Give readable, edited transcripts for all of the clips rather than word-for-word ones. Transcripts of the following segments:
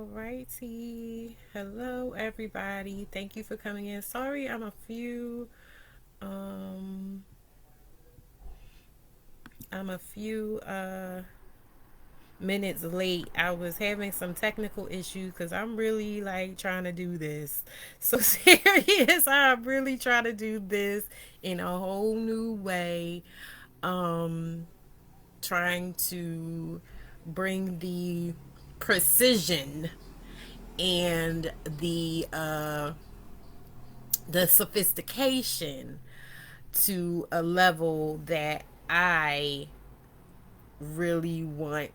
Alrighty. Hello everybody. Thank you for coming in. Sorry um I'm a few minutes late. I was having some technical issues cuz I'm really like trying to do this. So serious. I'm really trying to do this in a whole new way. Um Trying to bring the precision and the sophistication to a level that I really wanted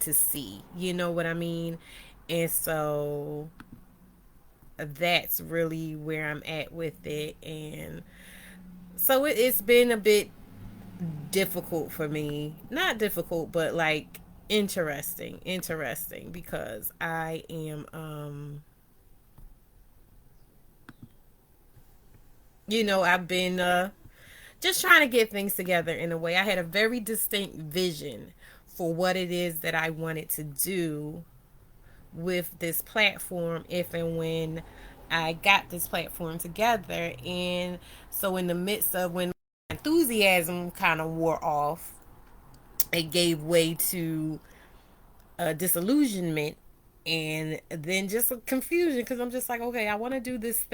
to see. You know what I mean? And so that's really where I'm at with it. And so it's been a bit difficult for me. Not difficult, but like interesting because I am I've been just trying to get things together in a way. I had a very distinct vision for what it is that I wanted to do with this platform if and when I got this platform together. And so, in the midst of when my enthusiasm kind of wore off, it gave way to disillusionment and then just a confusion because I'm just like, okay, I want to do this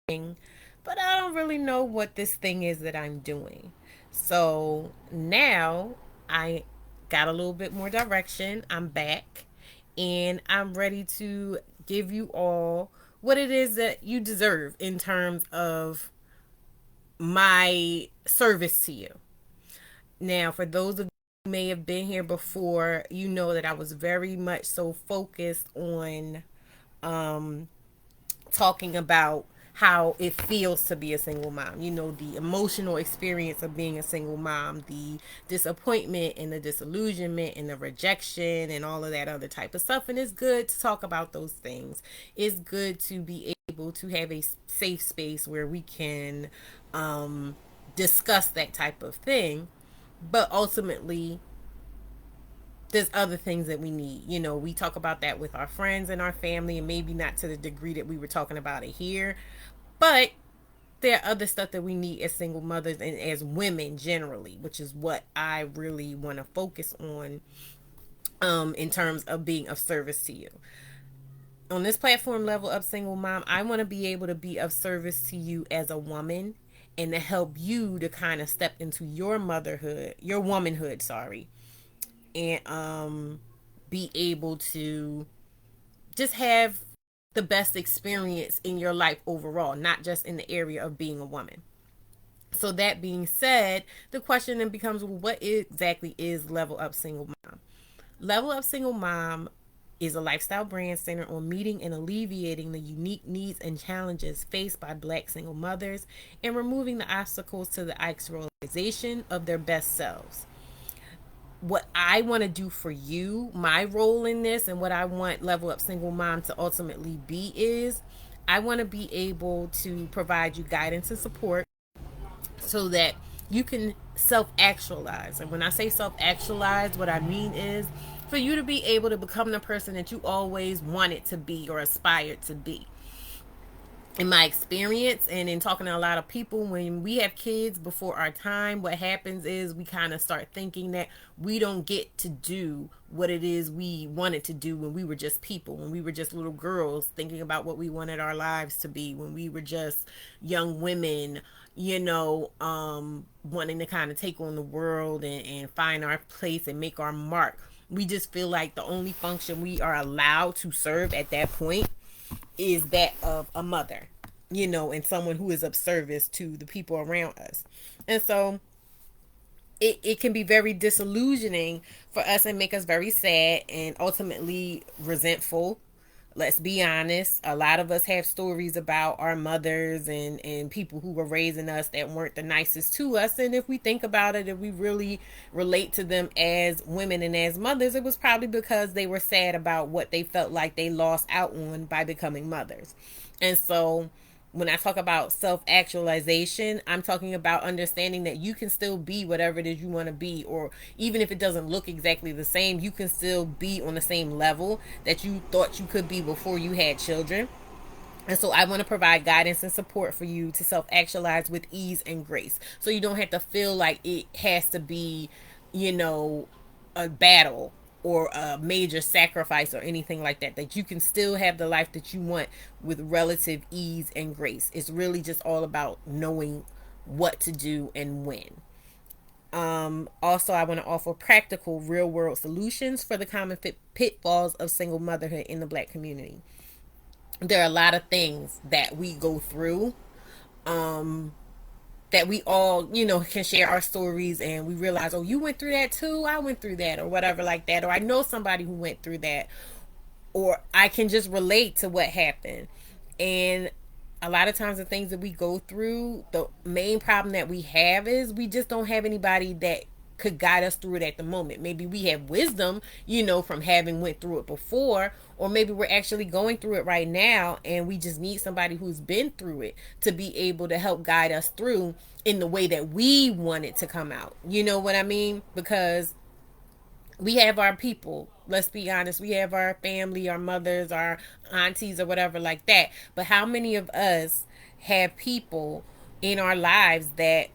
thing, but I don't really know what this thing is that I'm doing. So now I got a little bit more direction. I'm back and I'm ready to give you all what it is that you deserve in terms of my service to you. Now, for those of you who may have been here before, you know that I was very much so focused on um, talking about how it feels to be a single mom. You know, the emotional experience of being a single mom, the disappointment and the disillusionment and the rejection and all of that other type of stuff. And it's good to talk about those things. It's good to be able to have a safe space where we can discuss that type of thing. But ultimately, there's other things that we need. You know, we talk about that with our friends and our family, and maybe not to the degree that we were talking about it here. But there are other stuff that we need as single mothers and as women generally, which is what I really want to focus on in terms of being of service to you. On this platform, Level Up Single Mom, I want to be able to be of service to you as a woman and to help you to kind of step into your motherhood, your womanhood, sorry, and be able to just have the best experience in your life overall, not just in the area of being a woman. So that being said, the question then becomes, well, what exactly is Level Up Single Mom? Level Up Single Mom is a lifestyle brand centered on meeting and alleviating the unique needs and challenges faced by Black single mothers and removing the obstacles to the actualization of their best selves. What I want to do for you, my role in this, and what I want Level Up Single Mom to ultimately be is I want to be able to provide you guidance and support so that you can self actualize. And when I say self actualize, what I mean is for you to be able to become the person that you always wanted to be or aspired to be. In my experience and in talking to a lot of people, when we have kids before our time, what happens is we kind of start thinking that we don't get to do what it is we wanted to do when we were just people, when we were just little girls thinking about what we wanted our lives to be, when we were just young women, wanting to kind of take on the world and find our place and make our mark. We just feel like the only function we are allowed to serve at that point is that of a mother, and someone who is of service to the people around us. And so it can be very disillusioning for us and make us very sad and ultimately resentful. Let's be honest. A lot of us have stories about our mothers and people who were raising us that weren't the nicest to us. And if we think about it, if we really relate to them as women and as mothers, it was probably because they were sad about what they felt like they lost out on by becoming mothers. And so when I talk about self actualization, I'm talking about understanding that you can still be whatever it is you want to be, or even if it doesn't look exactly the same, you can still be on the same level that you thought you could be before you had children. And so I want to provide guidance and support for you to self actualize with ease and grace. So you don't have to feel like it has to be, you know, a battle or a major sacrifice or anything like that. That you can still have the life that you want with relative ease and grace. It's really just all about knowing what to do and when. Also, I want to offer practical, real world solutions for the common pitfalls of single motherhood in the Black community. There are a lot of things that we go through, that we all, can share our stories, and we realize, oh, you went through that too, I went through that, or whatever like that, or I know somebody who went through that, or I can just relate to what happened. And a lot of times the things that we go through, the main problem that we have is we just don't have anybody that could guide us through it at the moment. Maybe we have wisdom, from having went through it before, or maybe we're actually going through it right now and we just need somebody who's been through it to be able to help guide us through in the way that we want it to come out. You know what I mean? Because we have our people, let's be honest, we have our family, our mothers, our aunties, or whatever like that, but how many of us have people in our lives that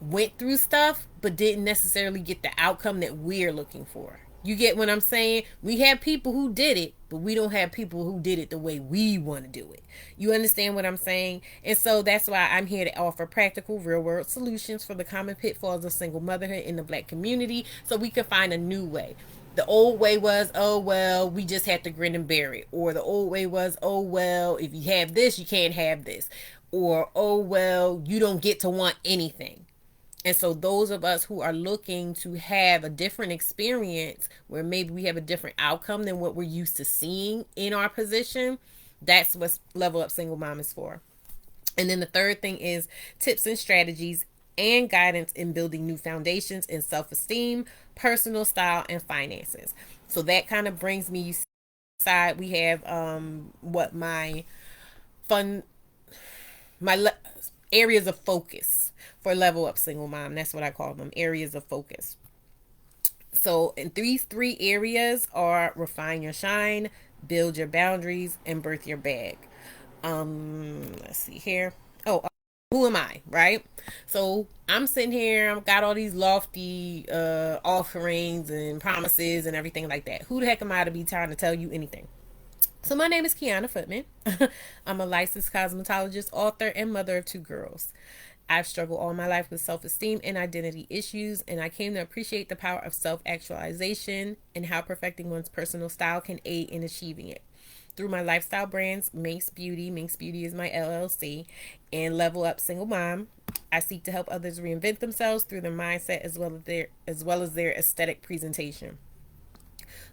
went through stuff but didn't necessarily get the outcome that we're looking for? You get what I'm saying? We have people who did it, but we don't have people who did it the way we want to do it. You understand what I'm saying? And so that's why I'm here to offer practical, real world solutions for the common pitfalls of single motherhood in the Black community, so we can find a new way. The old way was, oh, well, we just have to grin and bear it. Or the old way was, oh, well, if you have this, you can't have this. Or, oh, well, you don't get to want anything. And so those of us who are looking to have a different experience where maybe we have a different outcome than what we're used to seeing in our position, that's what Level Up Single Mom is for. And then the third thing is tips and strategies and guidance in building new foundations in self-esteem, personal style, and finances. So that kind of brings me, you side, we have what fun my areas of focus for Level Up Single Mom. That's what I call them, areas of focus. So, and these three areas are refine your shine, build your boundaries, and birth your bag. Let's see here. Oh, who am I, right? So I'm sitting here, I've got all these lofty offerings and promises and everything like that. Who the heck am I to be trying to tell you anything? So my name is Kiana Footman. I'm a licensed cosmetologist, author, and mother of two girls. I've struggled all my life with self-esteem and identity issues, and I came to appreciate the power of self-actualization and how perfecting one's personal style can aid in achieving it. Through my lifestyle brands, Minx Beauty is my LLC, and Level Up Single Mom, I seek to help others reinvent themselves through their mindset as well as their aesthetic presentation.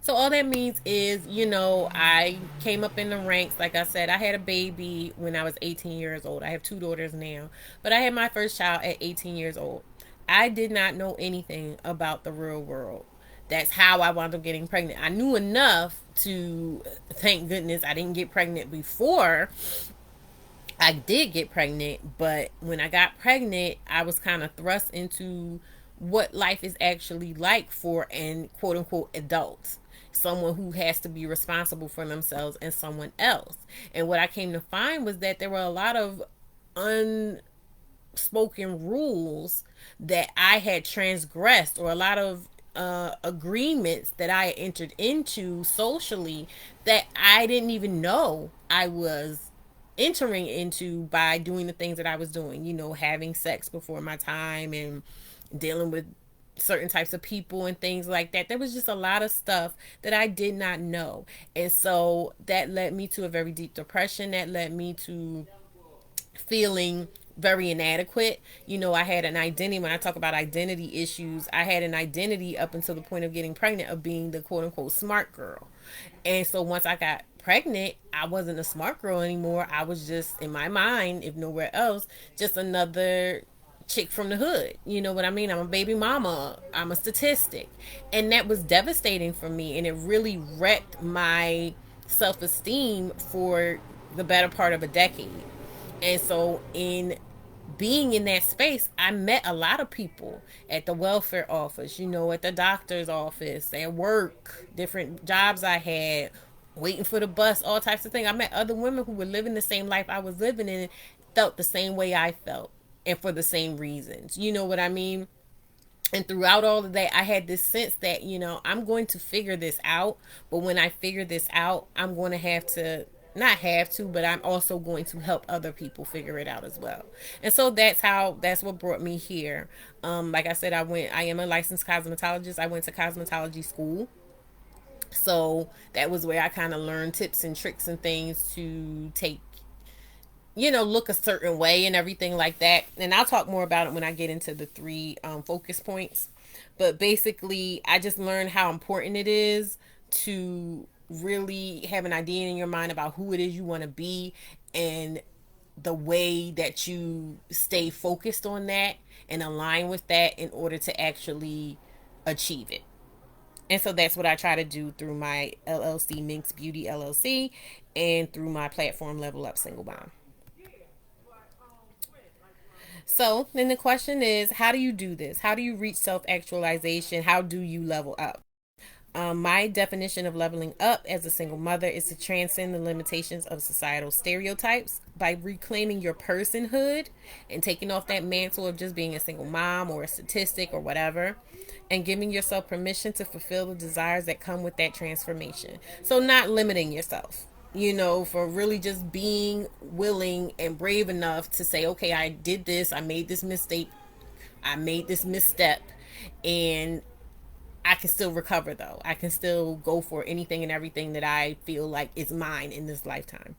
So all that means is, I came up in the ranks. Like I said, I had a baby when I was 18 years old. I have two daughters now, but I had my first child at 18 years old. I did not know anything about the real world. That's how I wound up getting pregnant. I knew enough to, thank goodness I didn't get pregnant before I did get pregnant, but when I got pregnant, I was kind of thrust into what life is actually like for an quote unquote adults. Someone who has to be responsible for themselves and someone else. And what I came to find was that there were a lot of unspoken rules that I had transgressed, or a lot of agreements that I entered into socially that I didn't even know I was entering into by doing the things that I was doing, having sex before my time and dealing with certain types of people and things like that. There was just a lot of stuff that I did not know. And so that led me to a very deep depression. That led me to feeling very inadequate. I had an identity. When I talk about identity issues, I had an identity up until the point of getting pregnant of being the quote unquote smart girl. And so once I got pregnant, I wasn't a smart girl anymore. I was just, in my mind, if nowhere else, just another chick from the hood. You know what I mean? I'm a baby mama. I'm a statistic. And that was devastating for me. And it really wrecked my self esteem for the better part of a decade. And so in being in that space, I met a lot of people at the welfare office, at the doctor's office, at work, different jobs I had, waiting for the bus, all types of things. I met other women who were living the same life I was living in, felt the same way I felt, and for the same reasons. You know what I mean? And throughout all of that, I had this sense that, I'm going to figure this out. But when I figure this out, I'm going to have to, not have to, but I'm also going to help other people figure it out as well. And so that's what brought me here. Like I said, I am a licensed cosmetologist. I went to cosmetology school. So that was where I kind of learned tips and tricks and things to take, look a certain way and everything like that. And I'll talk more about it when I get into the three focus points. But basically, I just learned how important it is to really have an idea in your mind about who it is you want to be, and the way that you stay focused on that and align with that in order to actually achieve it. And so that's what I try to do through my LLC, Minx Beauty LLC, and through my platform, Level Up Single Mom. So then the question is, how do you do this? How do you reach self actualization? How do you level up? My definition of leveling up as a single mother is to transcend the limitations of societal stereotypes by reclaiming your personhood and taking off that mantle of just being a single mom or a statistic or whatever, and giving yourself permission to fulfill the desires that come with that transformation. So, not limiting yourself, for really just being willing and brave enough to say, okay, I did this, I made this mistake, I made this misstep, and I can still recover though. I can still go for anything and everything that I feel like is mine in this lifetime.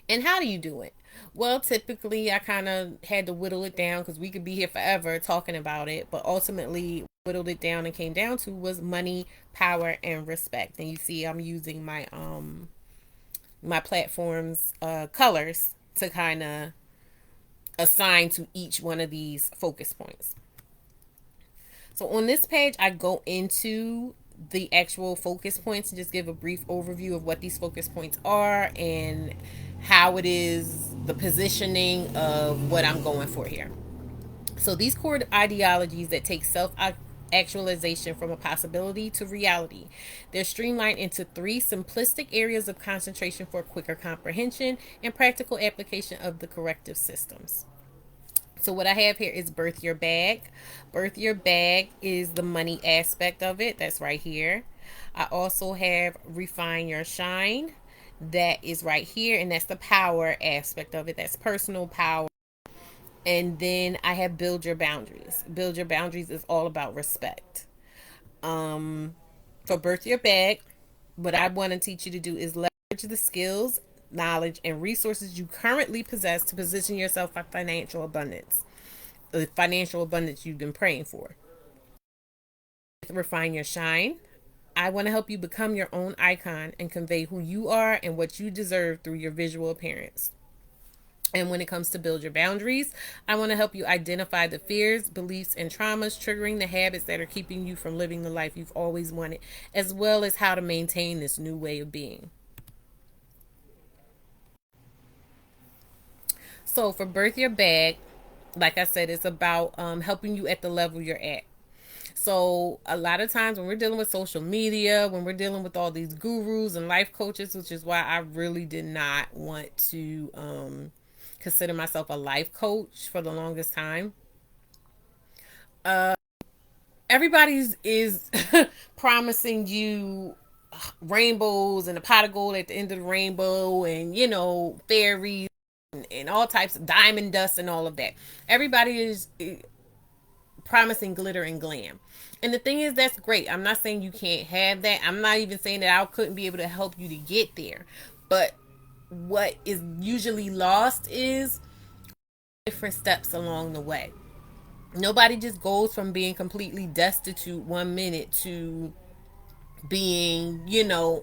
And how do you do it? Well, typically I kind of had to whittle it down because we could be here forever talking about it, but ultimately whittled it down and came down to was money, power, and respect. And you see I'm using my platform's colors to kind of assign to each one of these focus points. So on this page, I go into the actual focus points and just give a brief overview of what these focus points are and how it is the positioning of what I'm going for here. So these core ideologies that take self actualization from a possibility to reality. They're streamlined into three simplistic areas of concentration for quicker comprehension and practical application of the corrective systems. So what I have here is birth your bag. Birth your bag is the money aspect of it. That's right here. I also have refine your shine. That is right here, and that's the power aspect of it. That's personal power. And then I have build your boundaries. Build your boundaries is all about respect. For birth your bag, what I want to teach you to do is leverage the skills, knowledge, and resources you currently possess to position yourself for financial abundance. The financial abundance you've been praying for. Refine your shine. I want to help you become your own icon and convey who you are and what you deserve through your visual appearance. And when it comes to build your boundaries, I want to help you identify the fears, beliefs, and traumas triggering the habits that are keeping you from living the life you've always wanted, as well as how to maintain this new way of being. So for birth your bag, like I said, it's about helping you at the level you're at. So a lot of times when we're dealing with social media, when we're dealing with all these gurus and life coaches, which is why I really did not want to consider myself a life coach for the longest time. Everybody's is promising you rainbows and a pot of gold at the end of the rainbow, and fairies and all types of diamond dust and all of that. Everybody is promising glitter and glam. And the thing is, that's great. I'm not saying you can't have that. I'm not even saying that I couldn't be able to help you to get there. But what is usually lost is different steps along the way. Nobody just goes from being completely destitute one minute to being,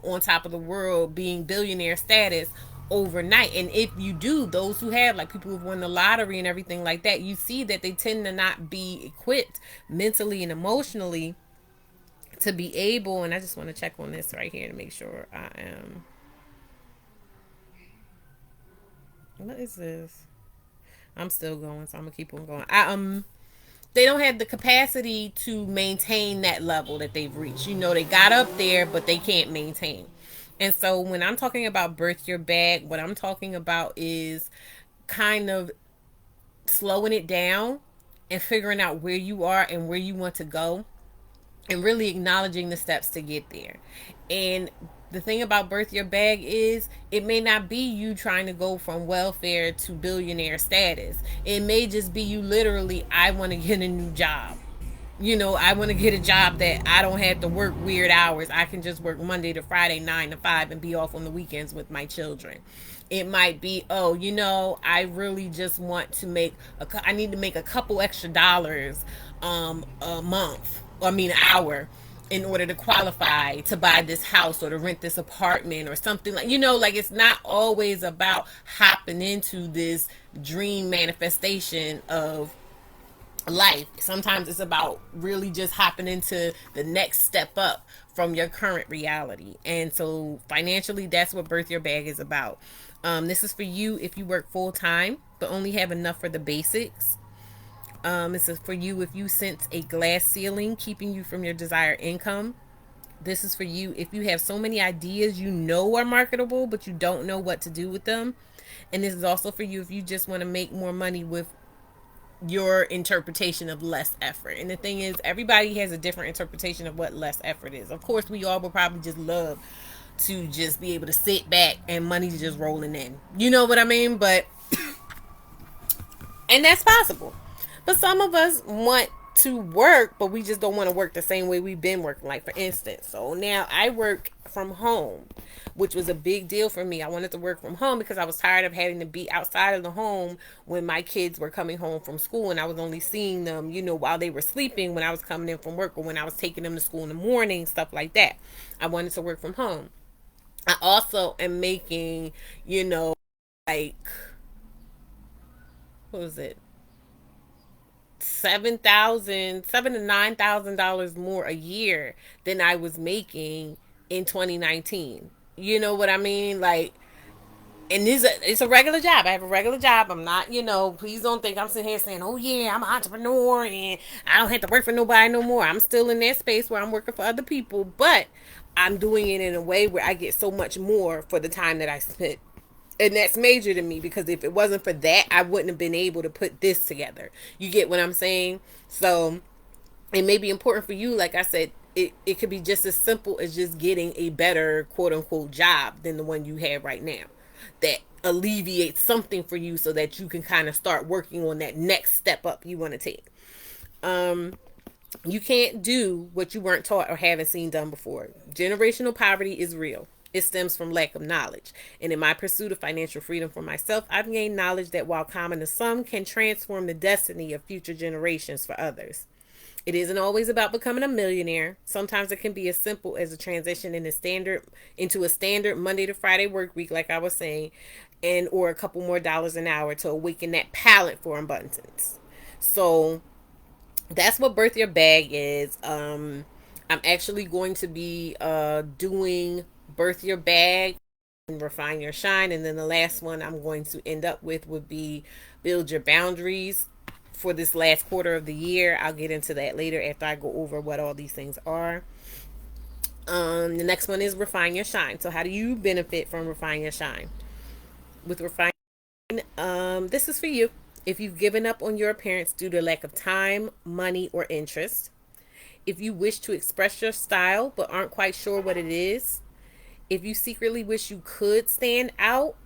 on top of the world, being billionaire status overnight. And if you do, those who have, like people who've won the lottery and everything like that, you see that they tend to not be equipped mentally and emotionally to be able, and I just want to check on this right here to make sure I am What is this? I'm still going, so I'm gonna keep on going. They don't have the capacity to maintain that level that they've reached. They got up there, but they can't maintain. And so when I'm talking about birth your bag, what I'm talking about is kind of slowing it down and figuring out where you are and where you want to go and really acknowledging the steps to get there. And the thing about birth your bag is it may not be you trying to go from welfare to billionaire status. It may just be you literally, I want to get a new job. I want to get a job that I don't have to work weird hours. I can just work Monday to Friday, 9 to 5, and be off on the weekends with my children. It might be, oh, I really just want to I need to make a couple extra dollars a month, I mean, an hour, in order to qualify to buy this house or to rent this apartment or something like it's not always about hopping into this dream manifestation of life. Sometimes it's about really just hopping into the next step up from your current reality. And so financially, that's what birth your bag is about. This is for you if you work full time but only have enough for the basics. This is for you if you sense a glass ceiling keeping you from your desired income. This is for you if you have so many ideas are marketable but you don't know what to do with them. And this is also for you if you just want to make more money with your interpretation of less effort. And the thing is, everybody has a different interpretation of what less effort is. Of course, we all would probably just love to just be able to sit back and money's just rolling in. You know what I mean? And that's possible. But some of us want to work, but we just don't want to work the same way we've been working. Like, for instance, so now I work from home, which was a big deal for me. I wanted to work from home because I was tired of having to be outside of the home when my kids were coming home from school and I was only seeing them, while they were sleeping when I was coming in from work or when I was taking them to school in the morning, stuff like that. I wanted to work from home. I also am making, like, what was it? $7 to $9,000 more a year than I was making in 2019. You know what I mean? Like, and it's a regular job. I have a regular job. I'm not, please don't think I'm sitting here saying, oh yeah, I'm an entrepreneur and I don't have to work for nobody no more. I'm still in that space where I'm working for other people, but I'm doing it in a way where I get so much more for the time that I spent. And that's major to me because if it wasn't for that, I wouldn't have been able to put this together. You get what I'm saying? So it may be important for you. Like I said, it could be just as simple as just getting a better quote unquote job than the one you have right now. That alleviates something for you so that you can kind of start working on that next step up you want to take. You can't do what you weren't taught or haven't seen done before. Generational poverty is real. It stems from lack of knowledge. And in my pursuit of financial freedom for myself, I've gained knowledge that while common to some, can transform the destiny of future generations for others. It isn't always about becoming a millionaire. Sometimes it can be as simple as a transition into a standard Monday to Friday work week, like I was saying, and or a couple more dollars an hour to awaken that palate for abundance. So that's what birth your bag is. I'm actually going to be doing birth your bag and refine your shine, and then the last one I'm going to end up with would be build your boundaries for this last quarter of the year. I'll get into that later after I go over what all these things are. The next one is refine your shine. So how do you benefit from refine your shine? With refine, this is for you. If you've given up on your appearance due to lack of time, money, or interest, if you wish to express your style but aren't quite sure what it is, if you secretly wish you could stand out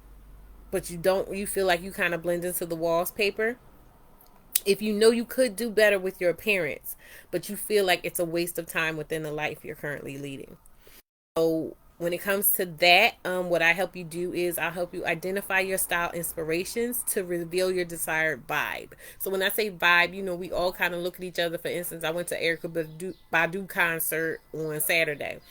but you feel like you kind of blend into the wallpaper, if you know you could do better with your appearance but you feel like it's a waste of time within the life you're currently leading. So when it comes to that, what I help you do is I'll help you identify your style inspirations to reveal your desired vibe. So when I say vibe, we all kind of look at each other. For instance, I went to Badu concert on Saturday.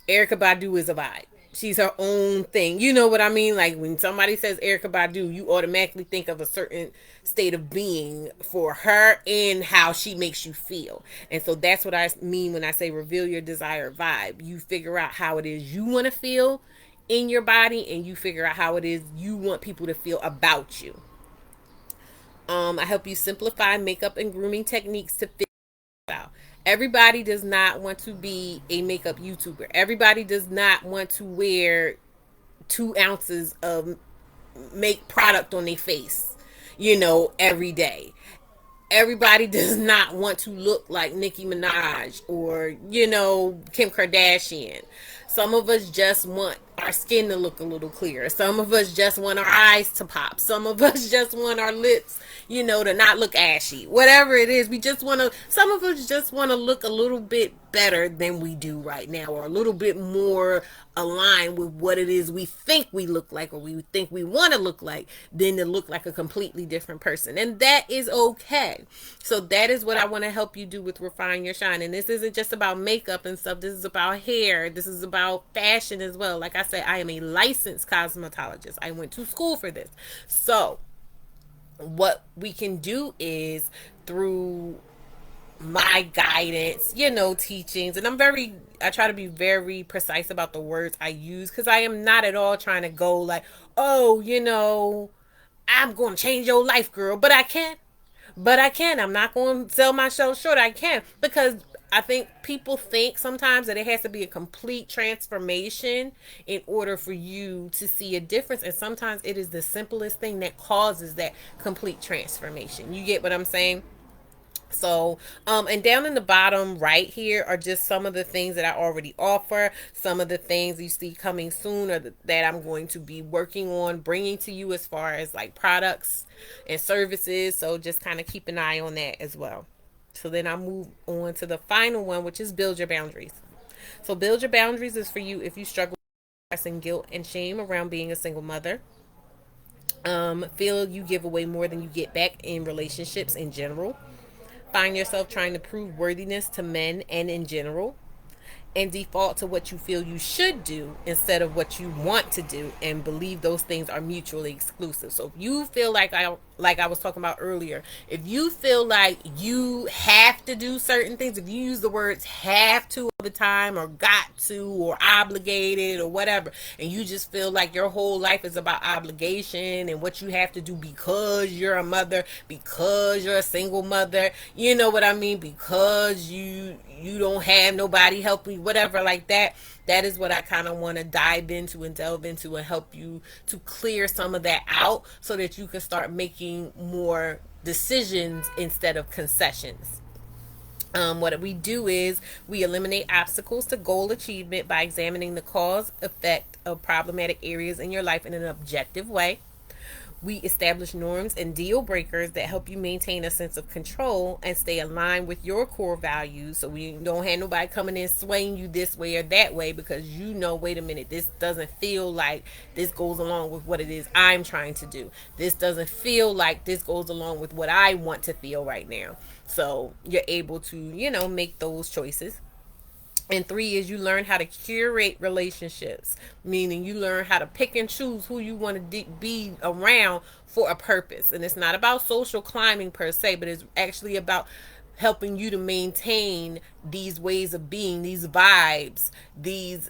Erykah Badu is a vibe. She's her own thing. You know what I mean? Like when somebody says Erykah Badu, you automatically think of a certain state of being for her and how she makes you feel. And so that's what I mean when I say reveal your desired vibe. You figure out how it is you want to feel in your body, and you figure out how it is you want people to feel about you. I help you simplify makeup and grooming techniques to fit style. Everybody does not want to be a makeup YouTuber. Everybody does not want to wear 2 ounces of make product on their face, every day. Everybody does not want to look like Nicki Minaj or, Kim Kardashian. Some of us just want our skin to look a little clearer. Some of us just want our eyes to pop. Some of us just want our lips, to not look ashy. Whatever it is, some of us just want to look a little bit better than we do right now, or a little bit more aligned with what it is we think we look like, or we think we want to look like, than to look like a completely different person. And that is okay. So that is what I want to help you do with Refine Your Shine. And this isn't just about makeup and stuff. This is about hair. This is about fashion as well. Like I said, I am a licensed cosmetologist. I went to school for this. So what we can do is, through my guidance, teachings, and I try to be very precise about the words I use, because I am not at all trying to go like, oh, I'm going to change your life, girl. But I can. I'm not going to sell myself short. I can, because I think people think sometimes that it has to be a complete transformation in order for you to see a difference. And sometimes it is the simplest thing that causes that complete transformation. You get what I'm saying? So, and down in the bottom right here are just some of the things that I already offer, some of the things you see coming soon, or that I'm going to be working on bringing to you as far as like products and services. So just kind of keep an eye on that as well. So then I move on to the final one, which is build your boundaries. So build your boundaries is for you if you struggle with stress and guilt and shame around being a single mother. Feel you give away more than you get back in relationships in general. Find yourself trying to prove worthiness to men and in general, and default to what you feel you should do instead of what you want to do, and believe those things are mutually exclusive. So if you feel like I was talking about earlier, if you feel like you have to do certain things, if you use the words have to all the time, or got to, or obligated, or whatever, and you just feel like your whole life is about obligation and what you have to do because you're a mother, because you're a single mother, you know what I mean, because you don't have nobody helping you, whatever, like that. That is what I kind of want to dive into and delve into, and help you to clear some of that out, so that you can start making more decisions instead of concessions. What we do is we eliminate obstacles to goal achievement by examining the cause effect of problematic areas in your life in an objective way. We establish norms and deal breakers that help you maintain a sense of control and stay aligned with your core values. So we don't have nobody coming in swaying you this way or that way, because wait a minute, this doesn't feel like this goes along with what it is I'm trying to do. This doesn't feel like this goes along with what I want to feel right now. So you're able to, make those choices. And 3 is you learn how to curate relationships, meaning you learn how to pick and choose who you want to be around for a purpose. And it's not about social climbing per se, but it's actually about helping you to maintain these ways of being, these vibes, these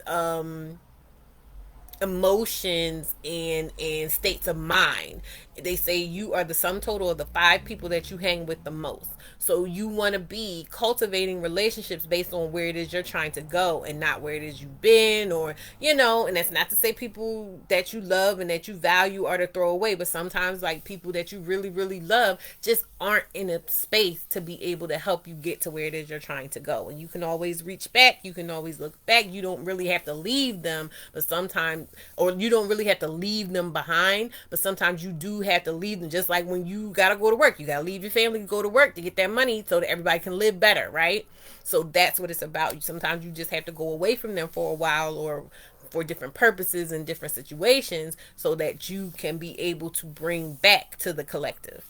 emotions and states of mind. They say you are the sum total of the 5 people that you hang with the most. So you want to be cultivating relationships based on where it is you're trying to go, and not where it is you've been, or and that's not to say people that you love and that you value are to throw away, but sometimes like people that you really really love just aren't in a space to be able to help you get to where it is you're trying to go. And you can always reach back, you can always look back. You don't really have to leave them, but sometimes, or you don't really have to leave them behind, but sometimes you do have to leave them. Just like when you gotta go to work, you gotta leave your family to go to work to get that money so that everybody can live better, right? So that's what it's about. Sometimes you just have to go away from them for a while, or for different purposes and different situations, so that you can be able to bring back to the collective.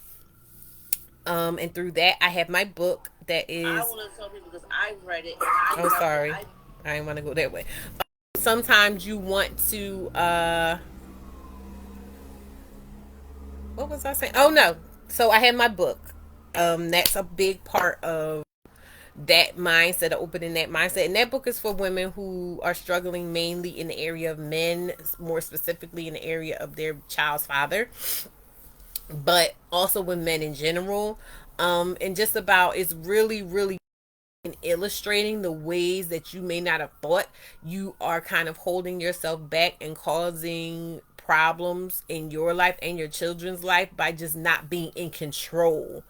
And through that, I have my book that is. I want to tell people because I've read it. And oh, sorry. I didn't want to go that way. Sometimes you want to. What was I saying? Oh no. So I have my book. That's a big part of that mindset, opening that mindset. And that book is for women who are struggling mainly in the area of men, more specifically in the area of their child's father, but also with men in general. And just about, it's really, really in illustrating the ways that you may not have thought you are kind of holding yourself back and causing problems in your life and your children's life by just not being in control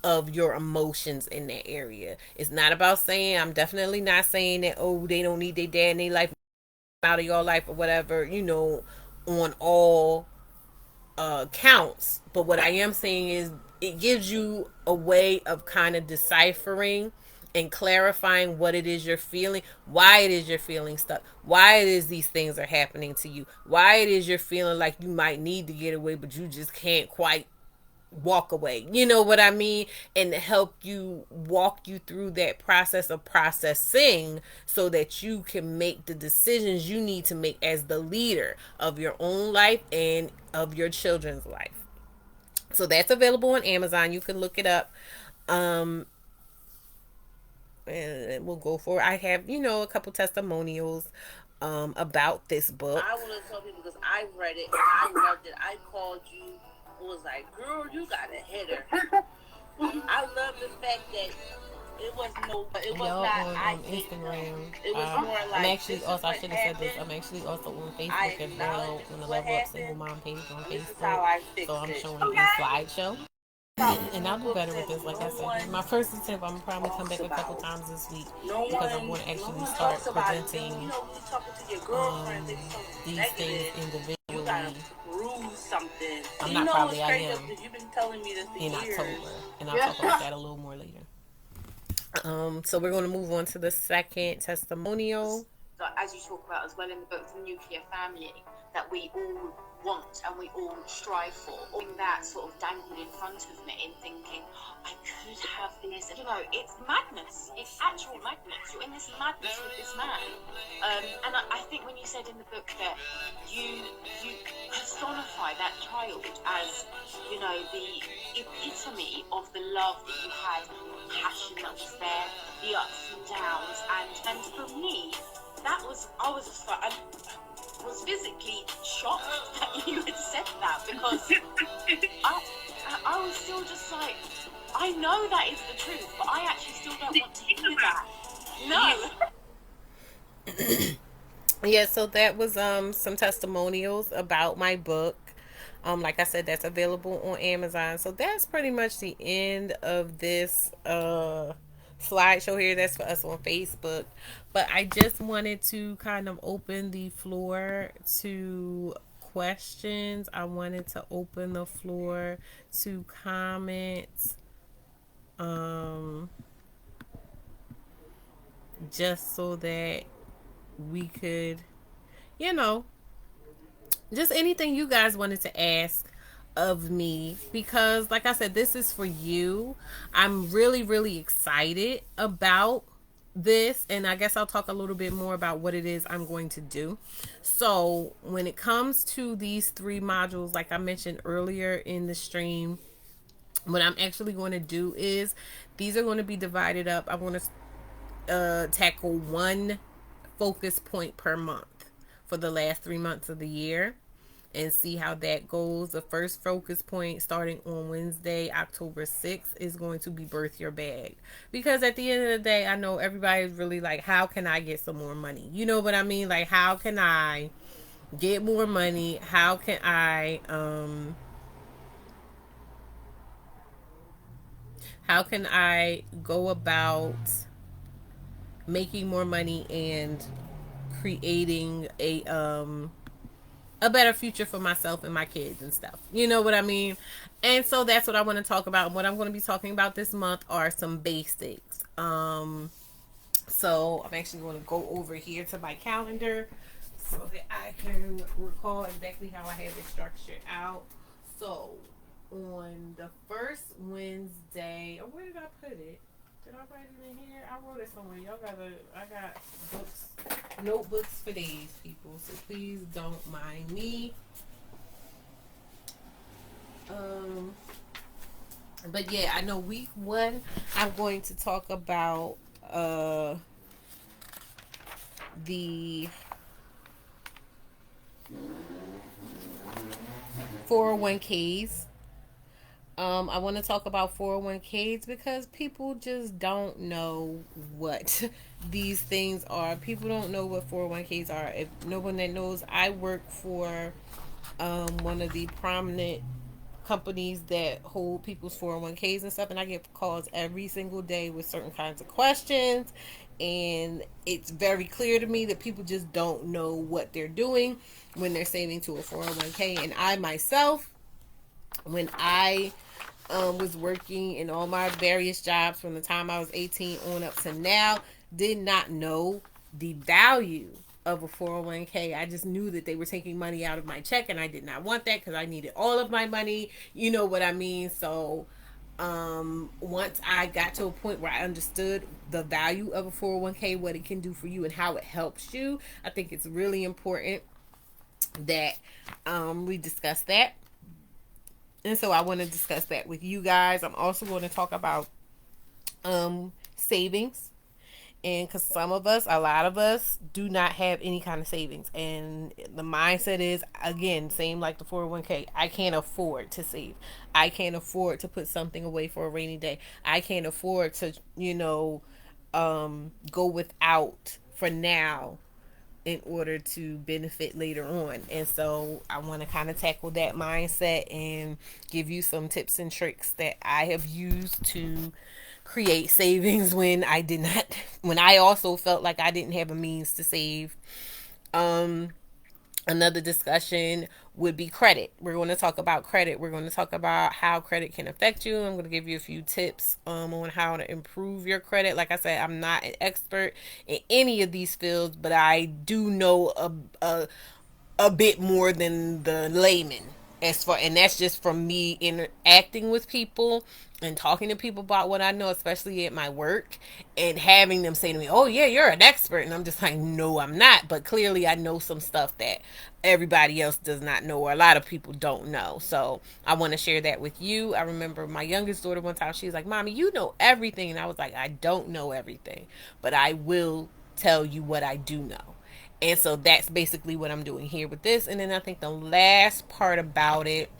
of your emotions in that area. It's not about saying, I'm definitely not saying that, oh, they don't need their dad in their life, out of your life or whatever, on all counts. But what I am saying is it gives you a way of kind of deciphering and clarifying what it is you're feeling, why it is you're feeling stuck, why it is these things are happening to you, why it is you're feeling like you might need to get away, but you just can't quite walk away. You know what I mean? And help you walk you through that process of processing so that you can make the decisions you need to make as the leader of your own life and of your children's life. So that's available on Amazon. You can look it up. Um and we'll go for it. I have, a couple testimonials about this book. I want to tell people because I read it and I loved it. I called you and was like, girl, you got a hitter. I love the fact that it was Y'all not on Instagram. it was more like, I'm actually also, I should have said this, I'm actually also on Facebook as well, on the Level Up Single Mom page on Facebook. So I'm showing you a slideshow. And I'll do better with this. Like I said, this is my first attempt. I'm probably come back a couple times this week because I want to actually start presenting these things individually. I'm not probably, I am in October, and I'll talk about that a little more later. So we're going to move on to the second testimonial. As you talk about as well in the book, the nuclear family that we all want and we all strive for, all that sort of dangled in front of me and thinking, I could have this. It's madness. It's actual madness. You're in this madness with this man. And I think when you said in the book that you personify that child as, the epitome of the love that you had, passion that was there, the ups and downs, and for me, I was just like, I was physically shocked that you had said that because I was still just like, I know that is the truth, but I actually still don't want to hear that. No. Yeah, so that was some testimonials about my book. Like I said, that's available on Amazon. So that's pretty much the end of this slideshow here. That's for us on Facebook. But I just wanted to kind of open the floor to questions. I wanted to open the floor to comments. Just so that we could, you know, just anything you guys wanted to ask of me, because like I said, this is for you. I'm really, really excited about this, and I guess I'll talk a little bit more about what it is I'm going to do. So when it comes to these 3 modules, like I mentioned earlier in the stream, what I'm actually going to do is these are going to be divided up. I want to tackle 1 focus point per month for the last 3 months of the year and see how that goes. The first focus point starting on Wednesday, October 6th, is going to be birth your bag. Because at the end of the day, I know everybody's really like, how can I get some more money? You know what I mean? Like, how can I get more money? How can I go about making more money and creating a better future for myself and my kids and stuff. You know what I mean? And so that's what I want to talk about. And what I'm going to be talking about this month are some basics. So I'm actually going to go over here to my calendar so that I can recall exactly how I have it structured out. So on the first Wednesday, where did I put it? Did I write it in here? I wrote it somewhere. I got books, notebooks for days, people. So please don't mind me. But yeah, I know week 1, I'm going to talk about uh the 401ks. I want to talk about 401ks because people just don't know what these things are. People don't know what 401ks are. If no one that knows, I work for one of the prominent companies that hold people's 401ks and stuff, and I get calls every single day with certain kinds of questions. And it's very clear to me that people just don't know what they're doing when they're saving to a 401k. And I myself, when I was working in all my various jobs from the time I was 18 on up to now, did not know the value of a 401k. I just knew that they were taking money out of my check, and I did not want that because I needed all of my money. You know what I mean? So once I got to a point where I understood the value of a 401k, what it can do for you and how it helps you, I think it's really important that we discuss that. And so I want to discuss that with you guys. I'm also going to talk about savings. And because some of us, a lot of us, do not have any kind of savings. And the mindset is, again, same like the 401k. I can't afford to save. I can't afford to put something away for a rainy day. I can't afford to, go without for now in order to benefit later on. And so I want to kind of tackle that mindset and give you some tips and tricks that I have used to create savings when I did not, when I also felt like I didn't have a means to save. Um, Another discussion would be credit. We're going to talk about credit. We're going to talk about how credit can affect you. I'm going to give you a few tips on how to improve your credit. Like I said, I'm not an expert in any of these fields, but I do know a bit more than the layman, as far, and that's just from me interacting with people and talking to people about what I know, especially at my work, and having them say to me, "Oh yeah, you're an expert," and I'm just like, "No, I'm not," but clearly I know some stuff that everybody else does not know, or a lot of people don't know. So I want to share that with you. I remember my youngest daughter one time, she was like, "Mommy, you know everything," and I was like, "I don't know everything, but I will tell you what I do know." And so that's basically what I'm doing here with this. And then I think the last part about it,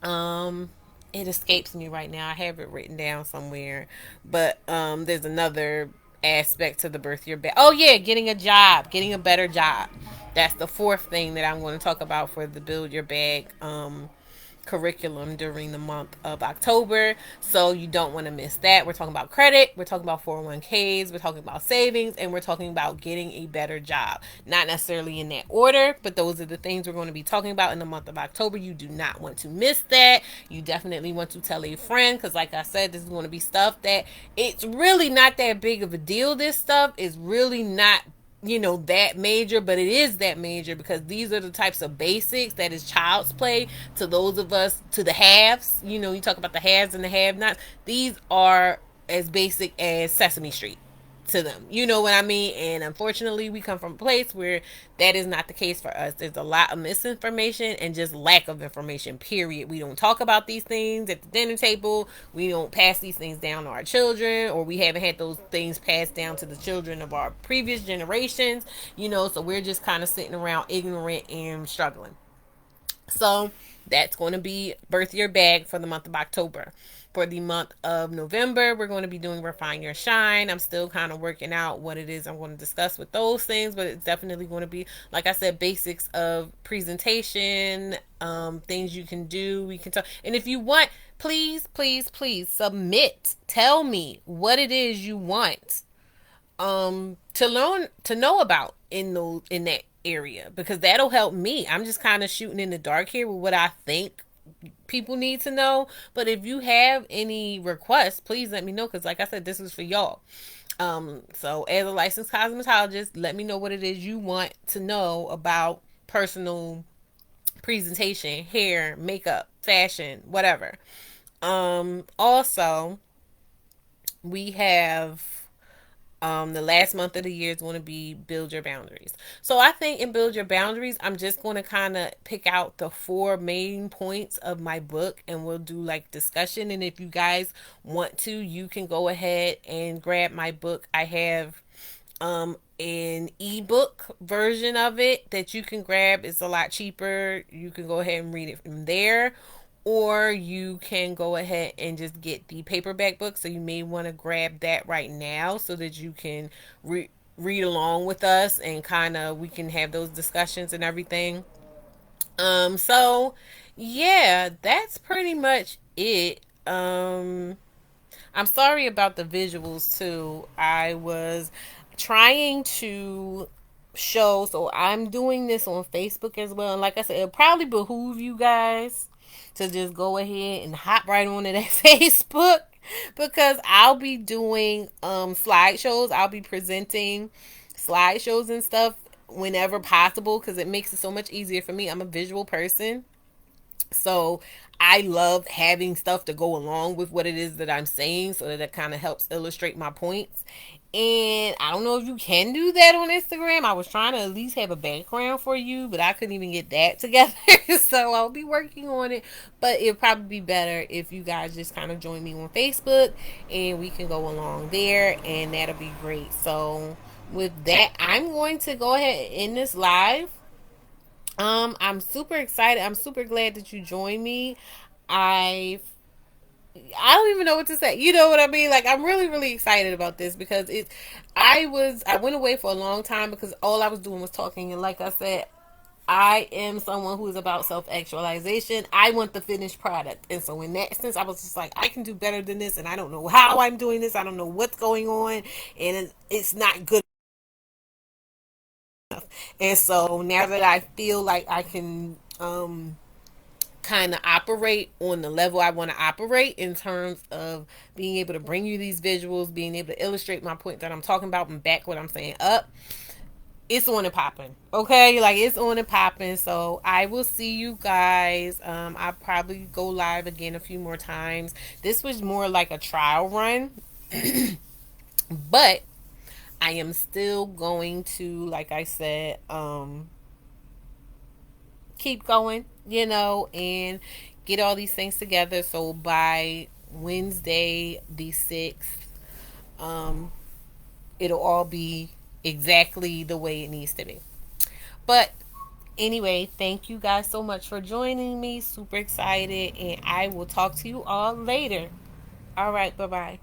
um, it escapes me right now. I have it written down somewhere, but there's another aspect to the birth year bag. Oh yeah, getting a job, getting a better job. That's the fourth thing that I'm going to talk about for the build your bag curriculum during the month of October. So you don't want to miss that. We're talking about credit, we're talking about 401ks, we're talking about savings, and we're talking about getting a better job. Not necessarily in that order, but those are the things we're going to be talking about in the month of October. You do not want to miss that. You definitely want to tell a friend because, like I said, this is going to be stuff that it's really not that big of a deal. This stuff is really not that major, but it is that major because these are the types of basics that is child's play to those of us, to the haves. You talk about the haves and the have nots. These are as basic as Sesame Street to them. You know what I mean? And unfortunately, we come from a place where that is not the case for us. There's a lot of misinformation and just lack of information, period. We don't talk about these things at the dinner table. We don't pass these things down to our children, or we haven't had those things passed down to the children of our previous generations, so we're just kind of sitting around ignorant and struggling. So that's going to be Birth Your Bag for the month of October. For the month of November, we're going to be doing Refine Your Shine. I'm still kind of working out what it is I'm going to discuss with those things, but it's definitely going to be, like I said, basics of presentation, things you can do. We can talk. And if you want, please, please, please submit. Tell me what it is you want to learn, to know about in that area, because that'll help me. I'm just kind of shooting in the dark here with what I think people need to know. But if you have any requests, please let me know, because like I said, this is for y'all. So as a licensed cosmetologist, let me know what it is you want to know about personal presentation, hair, makeup, fashion, whatever. Also, we have The last month of the year is going to be build your boundaries. So I think in build your boundaries, I'm just going to kind of pick out the four main points of my book, and we'll do like discussion. And if you guys want to, you can go ahead and grab my book. I have an ebook version of it that you can grab. It's a lot cheaper. You can go ahead and read it from there, or you can go ahead and just get the paperback book. So you may want to grab that right now so that you can read along with us, and kind of we can have those discussions and everything. So yeah, that's pretty much it. I'm sorry about the visuals too. I was trying to show, so I'm doing this on Facebook as well. And like I said, it'll probably behoove you guys to just go ahead and hop right onto that Facebook, because I'll be doing slideshows. I'll be presenting slideshows and stuff whenever possible, because it makes it so much easier for me. I'm a visual person, so I love having stuff to go along with what it is that I'm saying, so that it kind of helps illustrate my points. And I don't know if you can do that on Instagram. I was trying to at least have a background for you, but I couldn't even get that together. So I'll be working on it. But it'd probably be better if you guys just kind of join me on Facebook and we can go along there, and that'll be great. So with that, I'm going to go ahead and end this live. I'm super excited. I'm super glad that you joined me. I I don't even know what to say. You know what I mean? Like, I'm really, really excited about this, because I went away for a long time because all I was doing was talking. And like I said, I am someone who is about self actualization. I want the finished product. And so in that sense, I was just like, I can do better than this. And I don't know how I'm doing this. I don't know what's going on. And it's not good. And so now that I feel like I can, kind of operate on the level I want to operate, in terms of being able to bring you these visuals, being able to illustrate my point that I'm talking about and back what I'm saying up. It's on and popping. Okay, like, it's on and popping. So I will see you guys. I'll probably go live again a few more times. This was more like a trial run, but I am still going to, like I said, keep going, and get all these things together. So by Wednesday the 6th, um, it'll all be exactly the way it needs to be. But anyway, thank you guys so much for joining me. Super excited, and I will talk to you all later. All right, bye bye.